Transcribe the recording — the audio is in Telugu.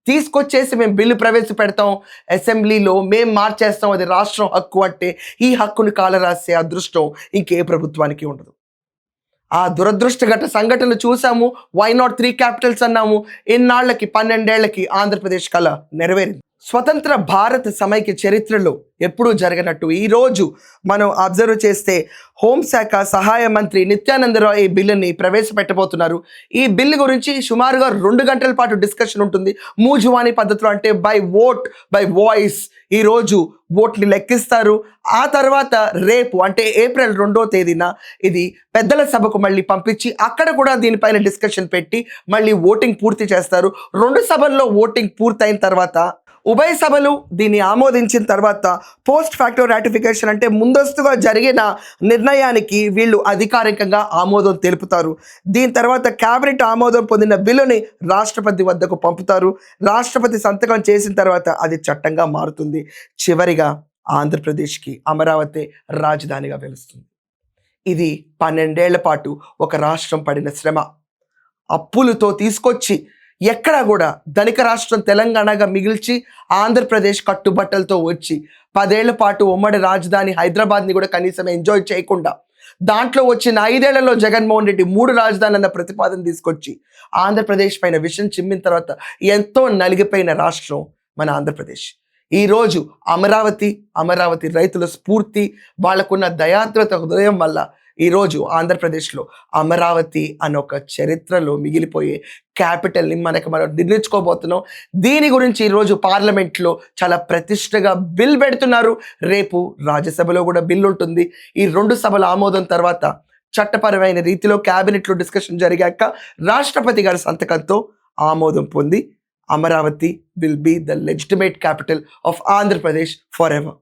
తీసుకొచ్చేసి మేము బిల్లు ప్రవేశపెడతాం, అసెంబ్లీలో మేము మార్చేస్తాం, అది రాష్ట్రం హక్కు అంటే ఈ హక్కును కాలరాసే అదృష్టం ఇంకే ప్రభుత్వానికి ఉండదు. ఆ దురదృష్టగట సంఘటనలు చూసాము. వై నాట్ 3 క్యాపిటల్స్ అన్నాము. ఇన్నాళ్లకి 12 ఏళ్లకి ఆంధ్రప్రదేశ్ కళ నెరవేరింది. స్వతంత్ర భారత సమైక్య చరిత్రలో ఎప్పుడూ జరగనట్టు ఈరోజు మనం అబ్జర్వ్ చేస్తే హోంశాఖ సహాయ మంత్రి నిత్యానందరావు ఈ బిల్లుని ప్రవేశపెట్టబోతున్నారు. ఈ బిల్లు గురించి సుమారుగా 2 గంటల పాటు డిస్కషన్ ఉంటుంది. మూజువాణి పద్ధతిలో, అంటే బై ఓట్ బై వాయిస్ ఈరోజు ఓట్ని లెక్కిస్తారు. ఆ తర్వాత రేపు అంటే ఏప్రిల్ 2వ తేదీన ఇది పెద్దల సభకు మళ్ళీ పంపించి అక్కడ కూడా దీనిపైన డిస్కషన్ పెట్టి మళ్ళీ ఓటింగ్ పూర్తి చేస్తారు. 2 సభల్లో ఓటింగ్ పూర్తయిన తర్వాత ఉభయ సభలు దీన్ని ఆమోదించిన తర్వాత పోస్ట్ ఫ్యాక్టో రాటిఫికేషన్ అంటే ముందస్తుగా జరిగిన నిర్ణయానికి వీళ్ళు అధికారికంగా ఆమోదం తెలుపుతారు. దీని తర్వాత క్యాబినెట్ ఆమోదం పొందిన బిల్లుని రాష్ట్రపతి వద్దకు పంపుతారు. రాష్ట్రపతి సంతకం చేసిన తర్వాత అది చట్టంగా మారుతుంది. చివరిగా ఆంధ్రప్రదేశ్కి అమరావతి రాజధానిగా వెలుస్తుంది. ఇది 12 ఏళ్ల పాటు ఒక రాష్ట్రం పడిన శ్రమ. అప్పులతో తీసుకొచ్చి ఎక్కడా కూడా ధనిక రాష్ట్రం తెలంగాణగా మిగిల్చి ఆంధ్రప్రదేశ్ కట్టుబట్టలతో వచ్చి 10 ఏళ్ల పాటు ఉమ్మడి రాజధాని హైదరాబాద్ని కూడా కనీసం ఎంజాయ్ చేయకుండా దాంట్లో వచ్చిన 5 ఏళ్లలో జగన్మోహన్ రెడ్డి 3 రాజధానులు అన్న ప్రతిపాదన తీసుకొచ్చి ఆంధ్రప్రదేశ్ పైన విషం చిమ్మిన తర్వాత ఎంతో నలిగిపోయిన రాష్ట్రం మన ఆంధ్రప్రదేశ్. ఈరోజు అమరావతి రైతుల స్ఫూర్తి, వాళ్ళకున్న దయాద్రత హృదయం వల్ల ఈరోజు ఆంధ్రప్రదేశ్లో అమరావతి అనే ఒక చరిత్రలో మిగిలిపోయే క్యాపిటల్ని మనం నిర్మించుకోబోతున్నాం. దీని గురించి ఈరోజు పార్లమెంట్లో చాలా ప్రతిష్టగా బిల్ పెడుతున్నారు. రేపు రాజ్యసభలో కూడా బిల్ ఉంటుంది. ఈ 2 సభల ఆమోదం తర్వాత చట్టపరమైన రీతిలో క్యాబినెట్లో డిస్కషన్ జరిగాక రాష్ట్రపతి గారి సంతకంతో ఆమోదం పొంది Amaravati will be the legitimate capital of Andhra Pradesh for ever.